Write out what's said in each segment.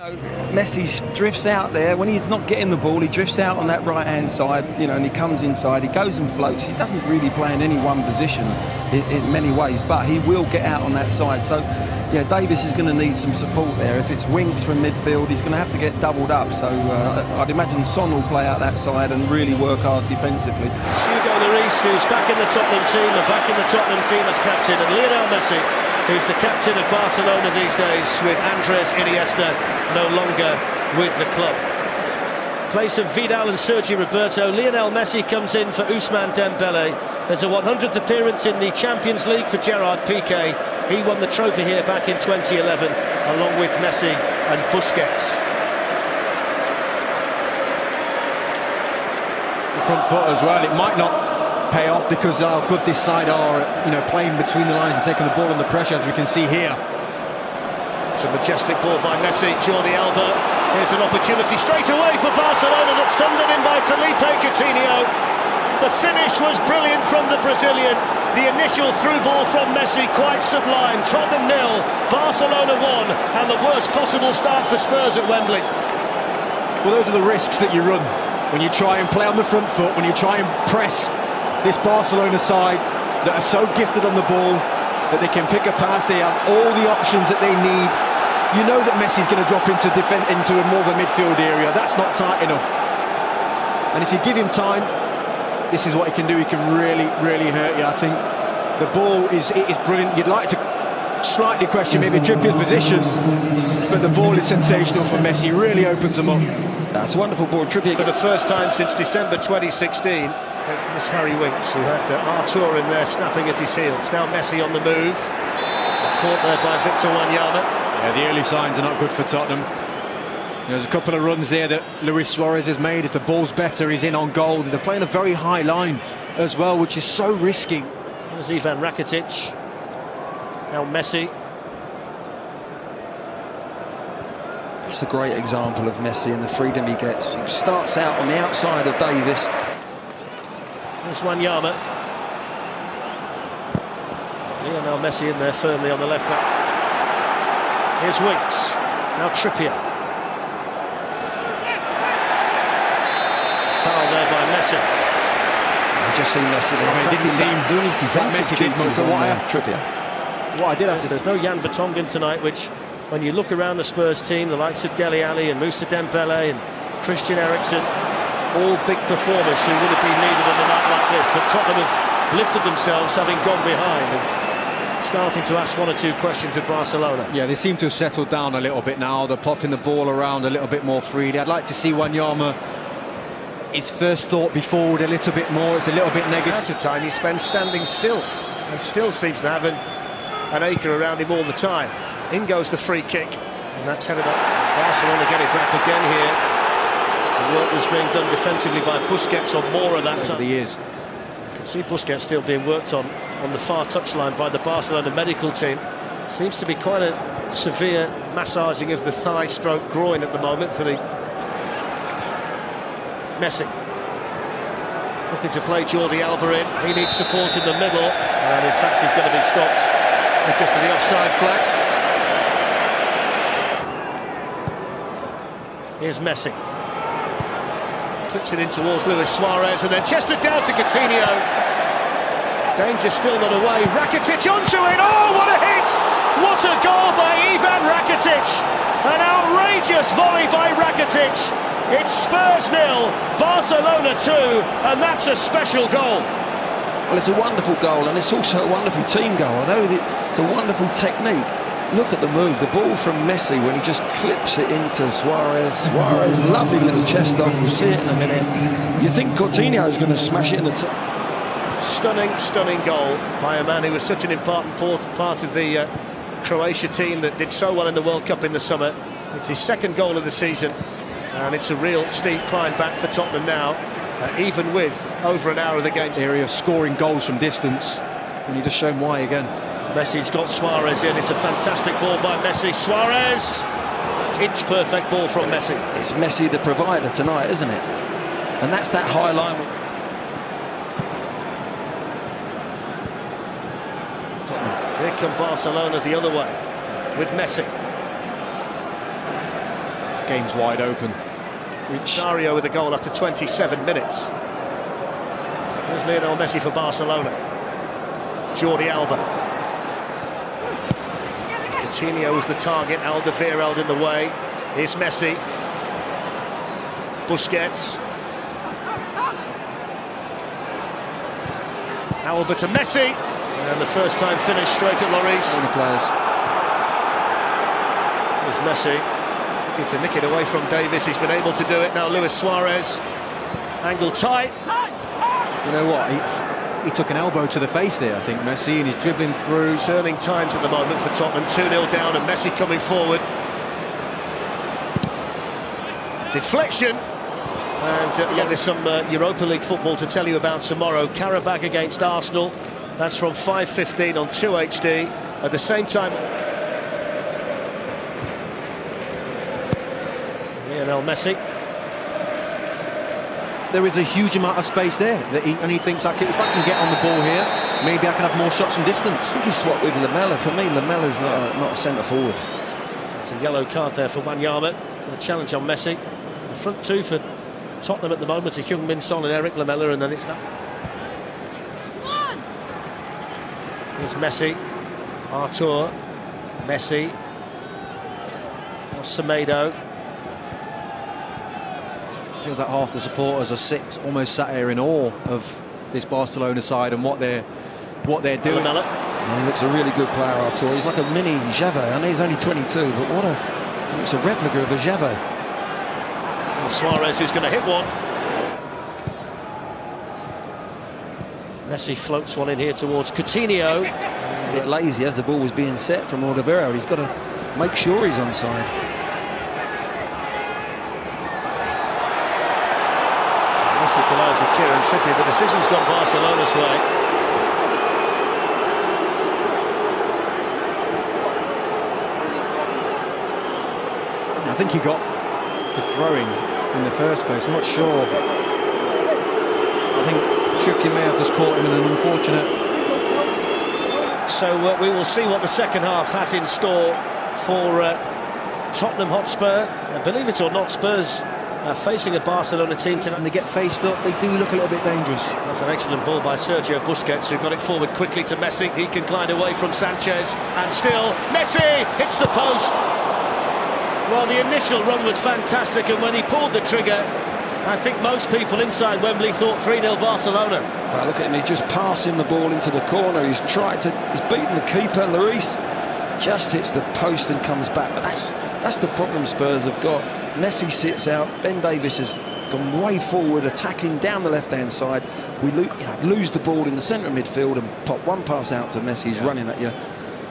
Messi drifts out there when he's not getting the ball. He drifts out on that right-hand side, and he comes inside. He goes and floats. He doesn't really play in any one position in many ways, but he will get out on that side. So, yeah, Davis is going to need some support there. If it's Winks from midfield, he's going to have to get doubled up. So I'd imagine Son will play out that side and really work hard defensively. It's Hugo Lloris, who's back in the Tottenham team and back in the Tottenham team as captain, and Lionel Messi, who's the captain of Barcelona these days, with Andres Iniesta no longer with the club. In place of Vidal and Sergio Roberto, Lionel Messi comes in for Ousmane Dembele. There's a 100th appearance in the Champions League for Gerard Piqué. He won the trophy here back in 2011, along with Messi and Busquets. The front foot as well. It might not pay off because how good this side are, playing between the lines and taking the ball under pressure, as we can see here. It's a majestic ball by Messi. Jordi Alba. Here's an opportunity straight away for Barcelona, that's thundered in by Felipe Coutinho. The finish was brilliant from the Brazilian. The initial through ball from Messi, quite sublime. Tottenham 0, Barcelona 1, and the worst possible start for Spurs at Wembley. Well, those are the risks that you run when you try and play on the front foot, when you try and press this Barcelona side that are so gifted on the ball that they can pick a pass. They have all the options that they need. You know that Messi's going to drop into a more of a midfield area. That's not tight enough. And if you give him time, this is what he can do. He can really, really hurt you. I think the ball is brilliant. You'd like to slightly question maybe Trippier's position, but the ball is sensational for Messi. Really opens them up. That's a wonderful ball. Trippier for the first time since December 2016. Miss Harry Winks, who had Artur in there snapping at his heels. Now Messi on the move. Caught there by Victor Wanyama. Yeah, the early signs are not good for Tottenham. There's a couple of runs there that Luis Suarez has made. If the ball's better, he's in on goal. They're playing a very high line as well, which is so risky. There's Ivan Rakitic. Now Messi. It's a great example of Messi and the freedom he gets. He starts out on the outside of Davis. There's Wanyama. Lionel Messi in there firmly on the left back. Here's Winks. Now Trippier. Foul there by Messi. I just see Messi there. Didn't seem doing his defensive duties on Trippier. What I did have to... There's no Jan Vertonghen tonight, which, when you look around the Spurs team, the likes of Dele Alli and Moussa Dembele and Christian Eriksen, all big performers who would have been needed on a night like this, but Tottenham have lifted themselves, having gone behind and starting to ask one or two questions of Barcelona. Yeah, they seem to have settled down a little bit now. They're popping the ball around a little bit more freely. I'd like to see Wanyama, his first thought be forward a little bit more. It's a little bit negative. At a time he spends standing still, and still seems to have an acre around him all the time. In goes the free kick, and that's headed up. Barcelona get it back again here. The work was being done defensively by Busquets on more of that time. The years. You can see Busquets still being worked on the far touchline by the Barcelona medical team. Seems to be quite a severe massaging of the thigh stroke groin at the moment for the Messi. Looking to play Jordi Alba in. He needs support in the middle, and in fact he's going to be stopped because of the offside flag. Here's Messi. Clips it in towards Luis Suarez and then chested down to Coutinho. Danger still not away. Rakitic onto it. Oh, what a hit! What a goal by Ivan Rakitic! An outrageous volley by Rakitic. It's Spurs 0, Barcelona 2, and that's a special goal. Well, it's a wonderful goal, and it's also a wonderful team goal. Although it's a wonderful technique. Look at the move, the ball from Messi when he just clips it into Suarez. Suarez, lovely little chest off, we'll see it in a minute. You think Coutinho is going to smash it in the Stunning, stunning goal by a man who was such an important part of the Croatia team that did so well in the World Cup in the summer. It's his second goal of the season, and it's a real steep climb back for Tottenham now, even with over an hour of the game. Area of scoring goals from distance, and you just show him why again. Messi's got Suarez in. It's a fantastic ball by Messi. Suarez, inch perfect ball from Messi. It's Messi the provider tonight, isn't it? And that's that high line. Here come Barcelona the other way with Messi. game's wide open. Mario with a goal after 27 minutes. There's Lionel Messi for Barcelona. Jordi Alba. Coutinho is the target. Alderweireld in the way. Here's Messi. Busquets. Alba to Messi. And the first time finish straight at Lloris. All the players. There's Messi. Looking to nick it away from Davis. He's been able to do it. Now Luis Suarez. Angle tight. You know what? He took an elbow to the face there, I think, Messi, and he's dribbling through. Concerning times at the moment for Tottenham. 2-0 down and Messi coming forward. Deflection. And yeah, there's some Europa League football to tell you about tomorrow. Karabakh against Arsenal. That's from 5:15 on 2HD. At the same time, Lionel Messi. There is a huge amount of space there, and he thinks, if I can get on the ball here, maybe I can have more shots from distance. I think he swapped with Lamela. For me, Lamela's not a centre forward. It's a yellow card there for Wanyama. The challenge on Messi. The front two for Tottenham at the moment are Heung-min Son and Eric Lamela, and then it's that. Here's Messi. Artur. Messi. Semedo. Feels like half the supporters are almost sat here in awe of this Barcelona side and what they're doing. Yeah, he looks a really good player, Artur. He's like a mini Xavi. I know he's only 22, but he looks a replica of a Xavi. And Suarez who's going to hit one. Messi floats one in here towards Coutinho. A bit lazy as the ball was being set from Alderweireld. He's got to make sure he's onside. Messi collides with Kieran Trippier. The decision's gone Barcelona's way. I think he got the throwing in the first place. I'm not sure. I think Trippier may have just caught him in an unfortunate. So we will see what the second half has in store for Tottenham Hotspur. Believe it or not, Spurs facing a Barcelona team tonight. And they get faced up, they do look a little bit dangerous. That's an excellent ball by Sergio Busquets, who got it forward quickly to Messi. He can glide away from Sanchez, and still Messi hits the post. Well, the initial run was fantastic, and when he pulled the trigger, I think most people inside Wembley thought 3-0 Barcelona. Well, look at him, he's just passing the ball into the corner. He's beaten the keeper, Lloris. Just hits the post and comes back. But that's the problem Spurs have got. Messi sits out. Ben Davis has gone way forward, attacking down the left-hand side. We lose the ball in the centre of midfield and pop one pass out to Messi. He's running at you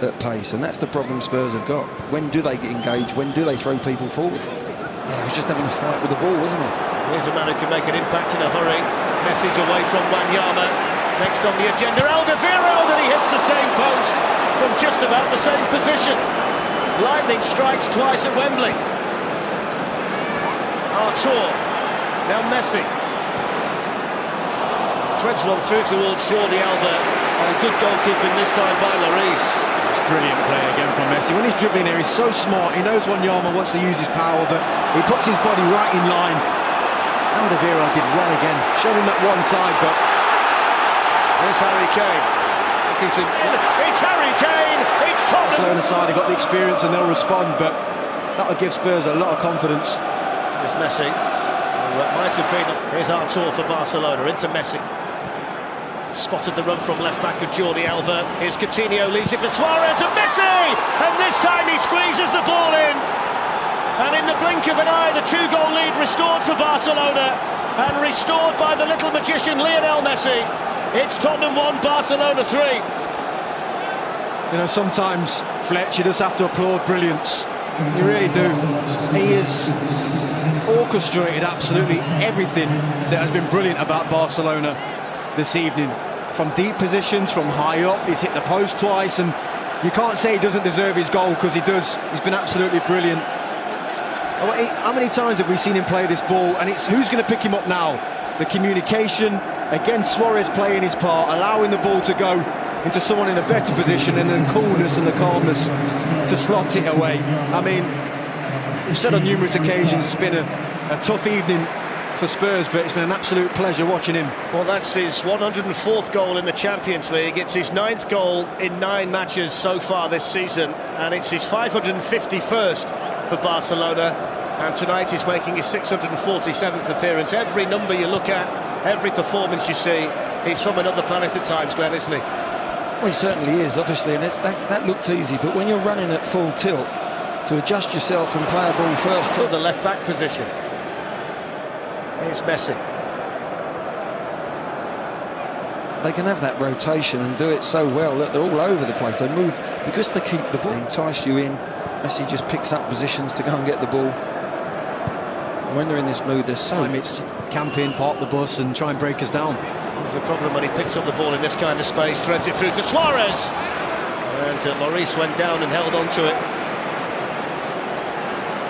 at pace, and that's the problem Spurs have got. When do they get engaged? When do they throw people forward? Yeah, he's just having a fight with the ball, isn't he? Here's a man who can make an impact in a hurry. Messi's away from Wanyama. Next on the agenda, Alderweireld, and he hits the same post from just about the same position. Lightning strikes twice at Wembley. Artur, now Messi. Threads one through towards Jordi Alba, and good goalkeeping this time by Lloris. It's brilliant play again from Messi. When he's dribbling here, he's so smart. He knows Wanyama wants to use his power, but he puts his body right in line. Alderweireld did well again, showed him that one side, but here's Harry Kane. It's Harry Kane! It's Tottenham! Barcelona side, he got the experience and they'll respond, but that'll give Spurs a lot of confidence. Here's Messi. Might have been. Here's Artur for Barcelona, into Messi. Spotted the run from left-back of Jordi Alba. Here's Coutinho, leaves it for Suarez, and Messi! And this time he squeezes the ball in. And in the blink of an eye, the two-goal lead restored for Barcelona, and restored by the little magician Lionel Messi. It's Tottenham 1, Barcelona 3. You know, sometimes, Fletch, you just have to applaud brilliance. You really do. He has orchestrated absolutely everything that has been brilliant about Barcelona this evening. From deep positions, from high up, he's hit the post twice, and you can't say he doesn't deserve his goal, because he does. He's been absolutely brilliant. How many times have we seen him play this ball, and it's who's going to pick him up now? The communication, again Suarez playing his part, allowing the ball to go into someone in a better position, and the coolness and the calmness to slot it away. I mean, we've said on numerous occasions it's been a tough evening for Spurs, but it's been an absolute pleasure watching him. Well, that's his 104th goal in the Champions League. It's his 9th goal in 9 matches so far this season, and it's his 551st for Barcelona. And tonight he's making his 647th appearance. Every number you look at, every performance you see, he's from another planet at times, Glenn, isn't he? Well, he certainly is, obviously, and that looked easy, but when you're running at full tilt, to adjust yourself and play a ball first to the left-back position. Here's Messi. They can have that rotation and do it so well that they're all over the place. They move because they keep the ball, entice you in. Messi just picks up positions to go and get the ball. When they're in this mood, they're so... It's camp in, park the bus and try and break us down. There's a problem when he picks up the ball in this kind of space, threads it through to Suarez. And Lloris went down and held on to it.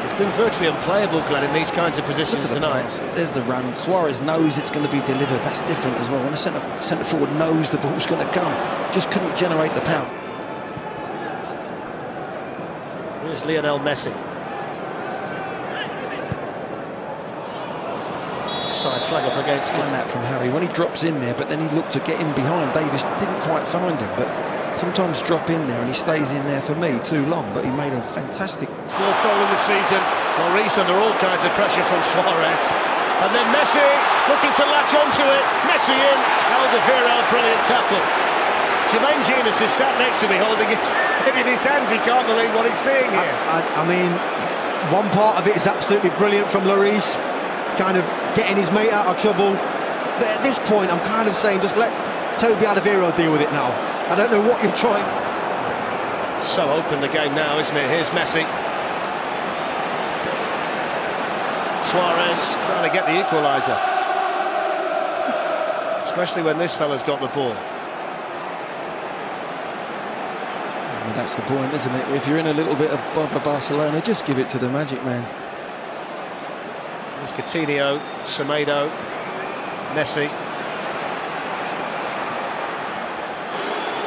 It's been virtually unplayable, Glenn, in these kinds of positions tonight. There's the run. Suarez knows it's going to be delivered. That's different as well. When a centre forward knows the ball's going to come, just couldn't generate the power. Here's Lionel Messi. Offside flag up against that from Harry when he drops in there, but then he looked to get in behind. Davis didn't quite find him, but sometimes drop in there and he stays in there for me too long, but he made a fantastic 4th goal in the season. Lloris under all kinds of pressure from Suarez, and then Messi looking to latch onto it. Messi in, Alderweireld, brilliant tackle. Jermaine Genius is sat next to me holding it in his hands. He can't believe what he's seeing here. I mean, one part of it is absolutely brilliant from Lloris, kind of getting his mate out of trouble, but at this point I'm kind of saying just let Toby Alderweireld deal with it now. I don't know what you're trying. So open the game now, isn't it? Here's Messi. Suarez trying to get the equaliser, especially when this fella's got the ball. Well, that's the point, isn't it? If you're in a little bit above Barcelona, just give it to the Magic Man. There's Coutinho, Semedo, Messi.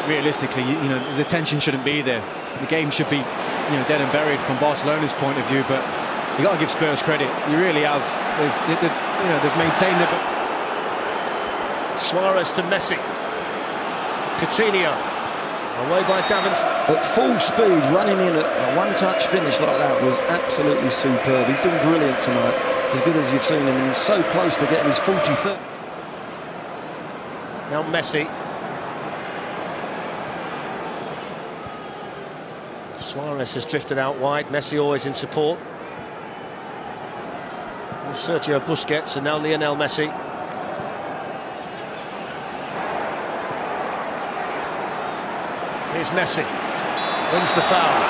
Realistically, you know, the tension shouldn't be there. The game should be, you know, dead and buried from Barcelona's point of view. But you got to give Spurs credit. You really have. They've maintained it. Suarez to Messi. Coutinho away by Davinson. At full speed, running in at a one-touch finish like that was absolutely superb. He's been brilliant tonight, as good as you've seen him, and he's so close to getting his 43rd. Now Messi. Suarez has drifted out wide. Messi always in support. And Sergio Busquets, and now Lionel Messi. Here's Messi. Wins the foul.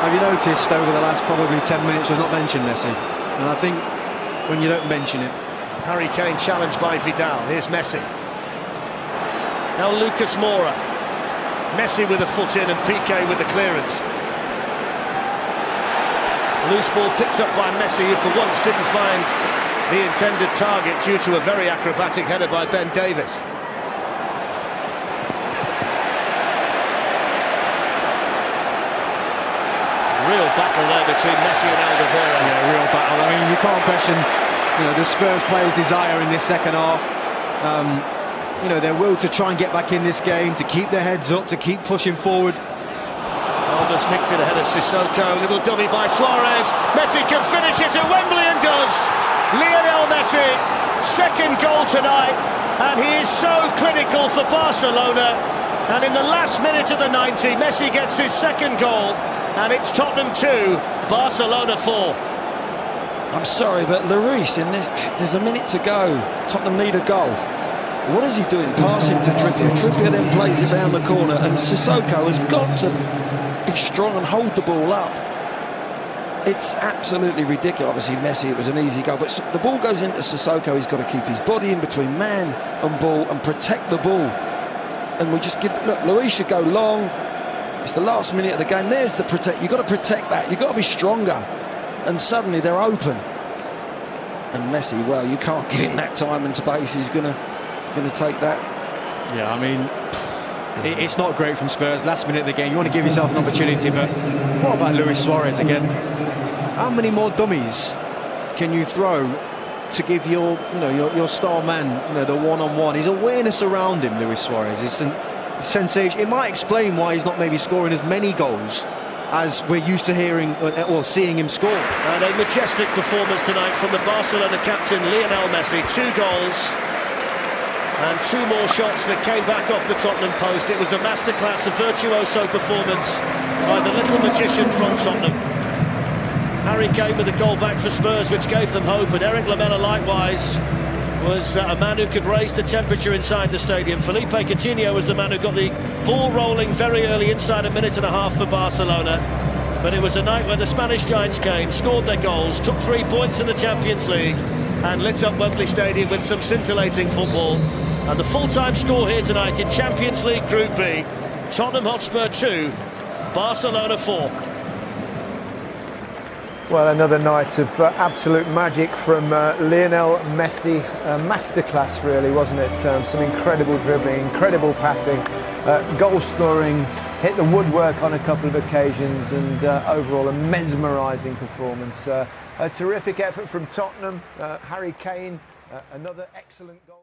Have you noticed over the last probably 10 minutes we've not mentioned Messi? And I think when you don't mention it... Harry Kane challenged by Vidal. Here's Messi. Now Lucas Moura. Messi with a foot in and Piqué with the clearance. Loose ball picked up by Messi, who for once didn't find the intended target due to a very acrobatic header by Ben Davis. Real battle there between Messi and Alderweireld. Yeah, real battle. I mean, you can't question, you know, the Spurs players' desire in this second half. You know, their will to try and get back in this game, to keep their heads up, to keep pushing forward. Alder's nicked it ahead of Sissoko. Little dummy by Suarez. Messi can finish it at Wembley and does. Lionel Messi, 2nd goal tonight, and he is so clinical for Barcelona. And in the last minute of the 90, Messi gets his 2nd goal, and it's Tottenham 2, Barcelona 4. I'm sorry, but Lloris, there's a minute to go. Tottenham need a goal. What is he doing? Passing to Trippier. Trippier then plays it down the corner, and Sissoko has got to be strong and hold the ball up. It's absolutely ridiculous. Obviously, Messi, it was an easy goal, but the ball goes into Sissoko. He's got to keep his body in between man and ball and protect the ball. And we just give... Look, Lloris should go long. It's the last minute of the game. There's the protect. You've got to protect that. You've got to be stronger. And suddenly they're open. And Messi, well, you can't give him that time and space. He's going to take that. Yeah, I mean, It's not great from Spurs. Last minute of the game, you want to give yourself an opportunity, but what about Luis Suarez again? How many more dummies can you throw to give your star man, the one-on-one? His awareness around him, Luis Suarez, is sensation. It might explain why he's not maybe scoring as many goals as we're used to hearing or seeing him score. And a majestic performance tonight from the Barcelona captain Lionel Messi. 2 goals and 2 more shots that came back off the Tottenham post. It was a masterclass, a virtuoso performance by the little magician from Tottenham. Harry Kane with a goal back for Spurs, which gave them hope, and Eric Lamela likewise was a man who could raise the temperature inside the stadium. Felipe Coutinho was the man who got the ball rolling very early, inside a minute and a half for Barcelona. But it was a night where the Spanish giants came, scored their goals, took 3 points in the Champions League, and lit up Wembley Stadium with some scintillating football. And the full-time score here tonight in Champions League Group B, Tottenham Hotspur 2, Barcelona 4. Well, another night of absolute magic from Lionel Messi. A masterclass, really, wasn't it? Some incredible dribbling, incredible passing, goal scoring, hit the woodwork on a couple of occasions, and overall a mesmerising performance. A terrific effort from Tottenham. Harry Kane, another excellent goal.